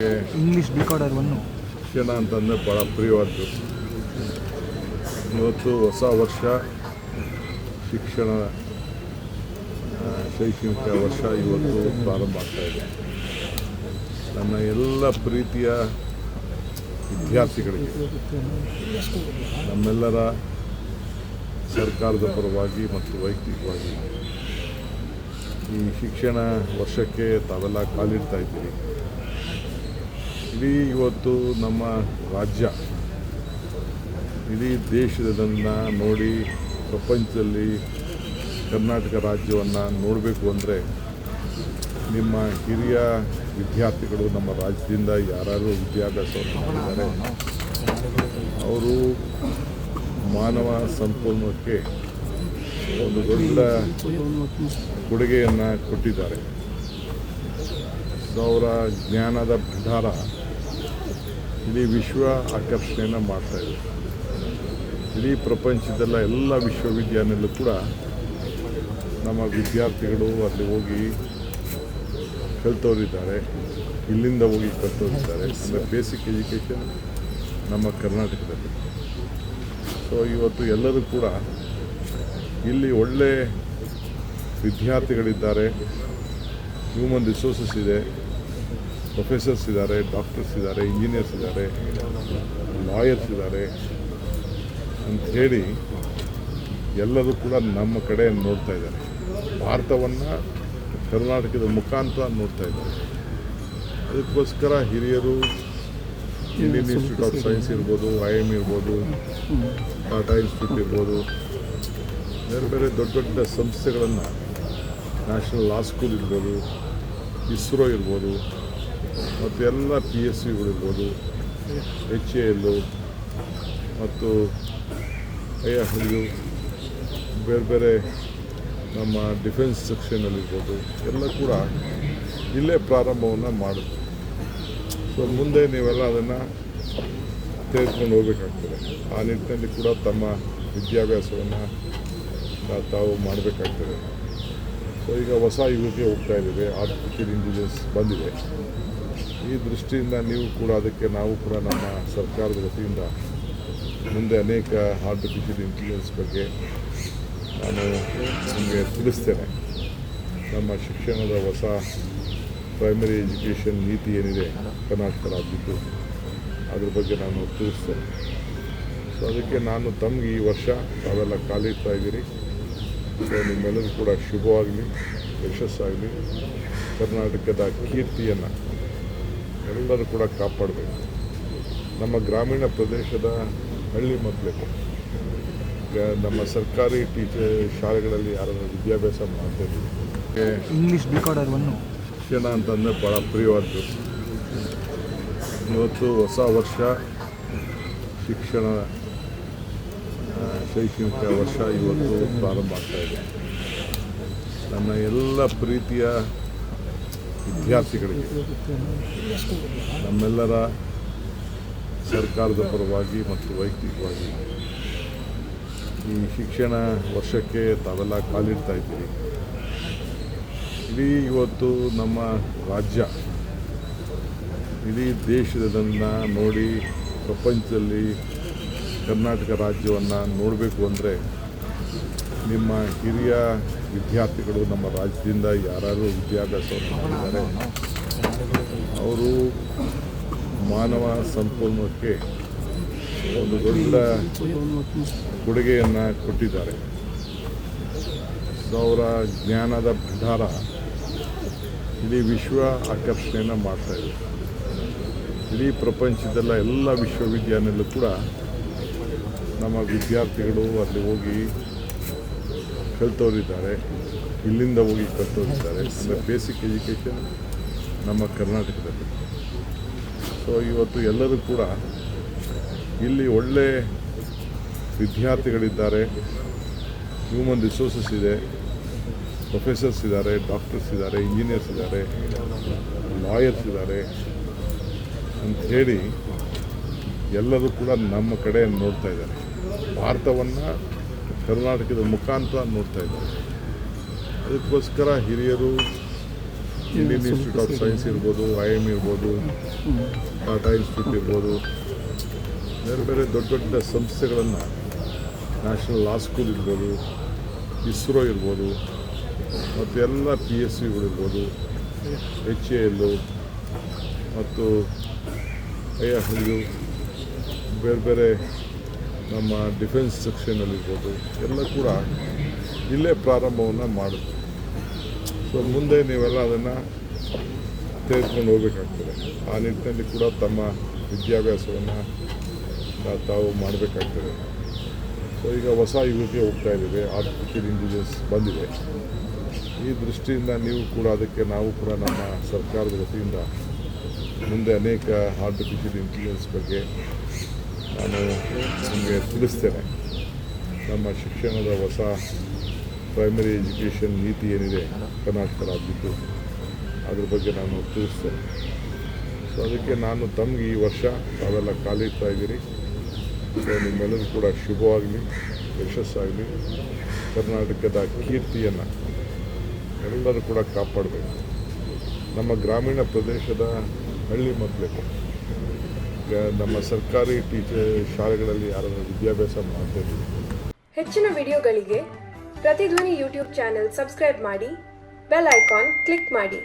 English decoder one ಶಿಕ್ಷಣ ಅಂತಂದರೆ ಭಾಳ ಪ್ರಿಯವಾದ್ದು. ಇವತ್ತು ಹೊಸ ವರ್ಷ ಶಿಕ್ಷಣ ಶೈಕ್ಷಣಿಕ ವರ್ಷ ಇವತ್ತು ಪ್ರಾರಂಭ ಆಗ್ತಾಯಿದೆ. ನನ್ನ ಎಲ್ಲ ಪ್ರೀತಿಯ ವಿದ್ಯಾರ್ಥಿಗಳಿಗೆ ನಮ್ಮೆಲ್ಲರ ಸರ್ಕಾರದ ಪರವಾಗಿ ಮತ್ತು ವೈಯಕ್ತಿಕವಾಗಿ ಈ ಶಿಕ್ಷಣ ವರ್ಷಕ್ಕೆ ತಾವೆಲ್ಲ ಕಾಲಿಡ್ತಾ ಇದ್ದೀರಿ. ಇಡೀ ಇವತ್ತು ನಮ್ಮ ರಾಜ್ಯ ಇಡೀ ದೇಶದನ್ನು ನೋಡಿ ಪ್ರಪಂಚದಲ್ಲಿ ಕರ್ನಾಟಕ ರಾಜ್ಯವನ್ನು ನೋಡಬೇಕು ಅಂದರೆ ನಿಮ್ಮ ಹಿರಿಯ ವಿದ್ಯಾರ್ಥಿಗಳು ನಮ್ಮ ರಾಜ್ಯದಿಂದ ಯಾರು ವಿದ್ಯಾಭ್ಯಾಸವನ್ನು ಮಾಡಿದ್ದಾರೆ ಅವರು ಮಾನವ ಸಂಪನ್ಮೂಲಕ್ಕೆ ಒಂದು ದೊಡ್ಡ ಕೊಡುಗೆಯನ್ನು ಕೊಟ್ಟಿದ್ದಾರೆ. ಅವರ ಜ್ಞಾನದ ಭಂಡಾರ ಇಡೀ ವಿಶ್ವ ಆಕರ್ಷಣೆಯನ್ನು ಮಾಡ್ತಾಯಿದೆ. ಇಡೀ ಪ್ರಪಂಚದಲ್ಲ ಎಲ್ಲ ವಿಶ್ವವಿದ್ಯಾನಿಲಯಲ್ಲೂ ಕೂಡ ನಮ್ಮ ವಿದ್ಯಾರ್ಥಿಗಳು ಅಲ್ಲಿ ಹೋಗಿ ಕಲ್ತವರಿದ್ದಾರೆ, ಇಲ್ಲಿಂದ ಹೋಗಿ ಕಲ್ತವರಿದ್ದಾರೆ. ಅಂದರೆ ಬೇಸಿಕ್ ಎಜುಕೇಷನ್ ನಮ್ಮ ಕರ್ನಾಟಕದಲ್ಲಿ. ಸೊ ಇವತ್ತು ಎಲ್ಲರೂ ಕೂಡ ಇಲ್ಲಿ ಒಳ್ಳೆ ವಿದ್ಯಾರ್ಥಿಗಳಿದ್ದಾರೆ, ಹ್ಯೂಮನ್ ರಿಸೋರ್ಸಸ್ ಇದೆ, ಪ್ರೊಫೆಸರ್ಸ್ ಇದ್ದಾರೆ, ಡಾಕ್ಟರ್ಸ್ ಇದ್ದಾರೆ, ಇಂಜಿನಿಯರ್ಸ್ ಇದ್ದಾರೆ, ಲಾಯರ್ಸ್ ಇದ್ದಾರೆ ಅಂಥೇಳಿ ಎಲ್ಲರೂ ಕೂಡ ನಮ್ಮ ಕಡೆ ನೋಡ್ತಾ ಇದ್ದಾರೆ. ಭಾರತವನ್ನು ಕರ್ನಾಟಕದ ಮುಖಾಂತರ ನೋಡ್ತಾ ಇದ್ದಾರೆ. ಅದಕ್ಕೋಸ್ಕರ ಹಿರಿಯರು ಇಂಡಿಯನ್ ಇನ್ಸ್ಟಿಟ್ಯೂಟ್ ಆಫ್ ಸೈನ್ಸ್ ಇರ್ಬೋದು, IIM ಇರ್ಬೋದು, ಟಾಟಾ ಇನ್ಸ್ಟಿಟ್ಯೂಟ್ ಇರ್ಬೋದು, ಬೇರೆ ಬೇರೆ ದೊಡ್ಡ ದೊಡ್ಡ ಸಂಸ್ಥೆಗಳನ್ನು, ನ್ಯಾಷನಲ್ ಲಾ ಸ್ಕೂಲ್ ಇರ್ಬೋದು, ಇಸ್ರೋ ಇರ್ಬೋದು, ಮತ್ತು ಎಲ್ಲ PSUಗಳಿರ್ಬೋದು, HAL ಮತ್ತು IIFL, ಬೇರೆ ಬೇರೆ ನಮ್ಮ ಡಿಫೆನ್ಸ್ ಸೆಕ್ಷನಲ್ಲಿರ್ಬೋದು, ಎಲ್ಲ ಕೂಡ ಇಲ್ಲೇ ಪ್ರಾರಂಭವನ್ನು ಮಾಡುತ್ತೆ. ಸೊ ಮುಂದೆ ನೀವೆಲ್ಲ ಅದನ್ನು ತೆಗೆದುಕೊಂಡು ಹೋಗಬೇಕಾಗ್ತದೆ. ಆ ನಿಟ್ಟಿನಲ್ಲಿ ಕೂಡ ತಮ್ಮ ವಿದ್ಯಾಭ್ಯಾಸವನ್ನು ತಾವು ಮಾಡಬೇಕಾಗ್ತದೆ. ಸೊ ಈಗ ಹೊಸ ಯುಗಕ್ಕೆ ಹೋಗ್ತಾ ಇದ್ದೀವಿ, ಆರ್ಟಿಫಿಷಿಯಲ್ ಇಂಟೆಲಿಜೆನ್ಸ್ ಬಂದಿದೆ. ಈ ದೃಷ್ಟಿಯಿಂದ ನೀವು ಕೂಡ ಅದಕ್ಕೆ ನಾವು ಕೂಡ ನಮ್ಮ ಸರ್ಕಾರದ ವತಿಯಿಂದ ಮುಂದೆ ಅನೇಕ ಆರ್ಟಿಫಿಷಿಯಲ್ ಇಂಟೆಲಿಜೆನ್ಸ್ ಬಗ್ಗೆ ನಾನು ನಿಮಗೆ ತಿಳಿಸ್ತೇನೆ. ನಮ್ಮ ಶಿಕ್ಷಣದ ಹೊಸ ಪ್ರೈಮರಿ ಎಜುಕೇಷನ್ ನೀತಿ ಏನಿದೆ ಕರ್ನಾಟಕ ರಾಜ್ಯದ್ದು, ಅದ್ರ ಬಗ್ಗೆ ನಾನು ತಿಳಿಸ್ತೇನೆ. ಸೊ ಅದಕ್ಕೆ ನಾನು ತಮಗೆ ಈ ವರ್ಷ ತಾವೆಲ್ಲ ಕಾಲಿಡ್ತಾ ಇದ್ದೀರಿ. ಸೊ ನಿಮ್ಮೆಲ್ಲರೂ ಕೂಡ ಶುಭವಾಗಲಿ, ಯಶಸ್ಸಾಗಲಿ. ಕರ್ನಾಟಕದ ಕೀರ್ತಿಯನ್ನು ಎಲ್ಲರೂ ಕೂಡ ಕಾಪಾಡಬೇಕು. ನಮ್ಮ ಗ್ರಾಮೀಣ ಪ್ರದೇಶದ ಹಳ್ಳಿ ಮಕ್ಕಳಿಗೆ ನಮ್ಮ ಸರ್ಕಾರಿ ಶಾಲೆಗಳಲ್ಲಿ ಯಾರಾದರೂ ವಿದ್ಯಾಭ್ಯಾಸ ಮಾಡ್ತಾಯಿದ್ದೀವಿ. ಇಂಗ್ಲೀಷ್ ಡಿಕೋಡರ್ ಒನ್ನು ಶಿಕ್ಷಣ ಅಂತಂದರೆ ಭಾಳ ಪ್ರಿಯವಾದ್ದು. ಇವತ್ತು ಹೊಸ ವರ್ಷ ಶಿಕ್ಷಣ ಶೈಕ್ಷಣಿಕ ವರ್ಷ ಇವತ್ತು ಪ್ರಾರಂಭ ಆಗ್ತಾಯಿದೆ. ನನ್ನ ಎಲ್ಲ ಪ್ರೀತಿಯ ವಿದ್ಯಾರ್ಥಿಗಳಿಗೆ ನಮ್ಮೆಲ್ಲರ ಸರ್ಕಾರದ ಪರವಾಗಿ ಮತ್ತು ವೈಯಕ್ತಿಕವಾಗಿ ಈ ಶಿಕ್ಷಣ ವರ್ಷಕ್ಕೆ ತಾವೆಲ್ಲ ಕಾಲಿಡ್ತಾ ಇದ್ದೀರಿ. ಇಡೀ ಇವತ್ತು ನಮ್ಮ ರಾಜ್ಯ ಇಡೀ ದೇಶದನ್ನು ನೋಡಿ ಪ್ರಪಂಚದಲ್ಲಿ ಕರ್ನಾಟಕ ರಾಜ್ಯವನ್ನು ನೋಡಬೇಕು ಅಂದರೆ ನಿಮ್ಮ ಹಿರಿಯ ವಿದ್ಯಾರ್ಥಿಗಳು ನಮ್ಮ ರಾಜ್ಯದಿಂದ ಯಾರು ವಿದ್ಯಾಭ್ಯಾಸವನ್ನು ಮಾಡಿದ್ದಾರೆ ಅವರು ಮಾನವ ಸಂಪನ್ಮೂಲಕ್ಕೆ ಒಂದು ದೊಡ್ಡ ಕೊಡುಗೆಯನ್ನು ಕೊಟ್ಟಿದ್ದಾರೆ. ಅವರ ಜ್ಞಾನದ ಭಂಡಾರ ಇಡೀ ವಿಶ್ವ ಆಕರ್ಷಣೆಯನ್ನು ಮಾಡ್ತಾಯಿದೆ. ಇಡೀ ಪ್ರಪಂಚದಲ್ಲ ಎಲ್ಲ ವಿಶ್ವವಿದ್ಯಾನಿಲಯಲ್ಲೂ ಕೂಡ ನಮ್ಮ ವಿದ್ಯಾರ್ಥಿಗಳು ಅಲ್ಲಿ ಹೋಗಿ ಕಲ್ತವರಿದ್ದಾರೆ, ಇಲ್ಲಿಂದ ಹೋಗಿ ಕಲ್ತವರಿದ್ದಾರೆ. ಅಂದರೆ ಬೇಸಿಕ್ ಎಜುಕೇಷನ್ ನಮ್ಮ ಕರ್ನಾಟಕದಲ್ಲಿ. ಸೊ ಇವತ್ತು ಎಲ್ಲರೂ ಕೂಡ ಇಲ್ಲಿ ಒಳ್ಳೆ ವಿದ್ಯಾರ್ಥಿಗಳಿದ್ದಾರೆ, ಹ್ಯೂಮನ್ ರಿಸೋರ್ಸಸ್ ಇದೆ, ಪ್ರೊಫೆಸರ್ಸ್ ಇದ್ದಾರೆ, ಡಾಕ್ಟರ್ಸ್ ಇದ್ದಾರೆ, ಇಂಜಿನಿಯರ್ಸ್ ಇದ್ದಾರೆ, ಲಾಯರ್ಸ್ ಇದ್ದಾರೆ ಅಂಥೇಳಿ ಎಲ್ಲರೂ ಕೂಡ ನಮ್ಮ ಕಡೆ ನೋಡ್ತಾ ಇದ್ದಾರೆ. ಭಾರತವನ್ನು ಕರ್ನಾಟಕದ ಮುಖಾಂತರ ನೋಡ್ತಾ ಇದ್ದಾರೆ. ಅದಕ್ಕೋಸ್ಕರ ಹಿರಿಯರು ಇಂಡಿಯನ್ ಇನ್ಸ್ಟಿಟ್ಯೂಟ್ ಆಫ್ ಸೈನ್ಸ್ ಇರ್ಬೋದು, IIM ಇರ್ಬೋದು, ಟಾಟಾ ಇನ್ಸ್ಟಿಟ್ಯೂಟ್ ಇರ್ಬೋದು, ಬೇರೆ ಬೇರೆ ದೊಡ್ಡ ದೊಡ್ಡ ಸಂಸ್ಥೆಗಳನ್ನು, ನ್ಯಾಷನಲ್ ಲಾ ಸ್ಕೂಲ್ ಇರ್ಬೋದು, ಇಸ್ರೋ ಇರ್ಬೋದು, ಮತ್ತು ಎಲ್ಲ PSUಗಳಿರ್ಬೋದು, HAL ಮತ್ತು ಇದು ಬೇರೆ ಬೇರೆ ನಮ್ಮ ಡಿಫೆನ್ಸ್ ಸೆಕ್ಷನಲ್ಲಿರ್ಬೋದು, ಎಲ್ಲ ಕೂಡ ಇಲ್ಲೇ ಪ್ರಾರಂಭವನ್ನು ಮಾಡಿದ್ರು. ಸೊ ಮುಂದೆ ನೀವೆಲ್ಲ ಅದನ್ನು ತೆಗೆದುಕೊಂಡು ಹೋಗಬೇಕಾಗ್ತದೆ. ಆ ನಿಟ್ಟಿನಲ್ಲಿ ಕೂಡ ತಮ್ಮ ವಿದ್ಯಾಭ್ಯಾಸವನ್ನು ತಾವು ಮಾಡಬೇಕಾಗ್ತದೆ. ಸೊ ಈಗ ಹೊಸ ಯುಗಕ್ಕೆ ಹೋಗ್ತಾ ಇದ್ದೀವಿ, ಆರ್ಟಿಫಿಷಿಯಲ್ ಇಂಟೆಲಿಜೆನ್ಸ್ ಬಂದಿದೆ. ಈ ದೃಷ್ಟಿಯಿಂದ ನೀವು ಕೂಡ ಅದಕ್ಕೆ, ನಾವು ಕೂಡ ನಮ್ಮ ಸರ್ಕಾರದ ವತಿಯಿಂದ ಮುಂದೆ ಅನೇಕ ಆರ್ಟಿಫಿಷಿಯಲ್ ಇಂಟೆಲಿಜೆನ್ಸ್ ಬಗ್ಗೆ ನಾನು ನಿಮಗೆ ತಿಳಿಸ್ತೇನೆ. ನಮ್ಮ ಶಿಕ್ಷಣದ ಹೊಸ ಪ್ರೈಮರಿ ಎಜುಕೇಷನ್ ನೀತಿ ಏನಿದೆ ಕರ್ನಾಟಕ ರಾಜ್ಯದ್ದು, ಅದ್ರ ಬಗ್ಗೆ ನಾನು ತಿಳಿಸ್ತೇನೆ. ಸೊ ಅದಕ್ಕೆ ನಾನು ತಮಗೆ ಈ ವರ್ಷ ತಾವೆಲ್ಲ ಕಾಲಿಡ್ತಾ ಇದ್ದೀರಿ. ಸೊ ನಿಮ್ಮೆಲ್ಲರೂ ಕೂಡ ಶುಭವಾಗಲಿ, ಯಶಸ್ಸಾಗಲಿ. ಕರ್ನಾಟಕದ ಕೀರ್ತಿಯನ್ನು ಎಲ್ಲರೂ ಕೂಡ ಕಾಪಾಡಬೇಕು. ನಮ್ಮ ಗ್ರಾಮೀಣ ಪ್ರದೇಶದ ಹಳ್ಳಿ ಮಕ್ಕಳಿಗೆ ನಮ್ಮ ಸರ್ಕಾರಿ ಶಾಲೆಗಳಲ್ಲಿ ಯಾರಾದರೂ ವಿದ್ಯಾಭ್ಯಾಸ ಮಾಡ್ತಾ ಇದ್ದೀವಿ. ಹೆಚ್ಚಿನ ವಿಡಿಯೋಗಳಿಗೆ ಪ್ರತಿಧ್ವನಿ ಯೂಟ್ಯೂಬ್ ಚಾನೆಲ್ ಸಬ್ಸ್ಕ್ರೈಬ್ ಮಾಡಿ, ಬೆಲ್ ಐಕಾನ್ ಕ್ಲಿಕ್ ಮಾಡಿ.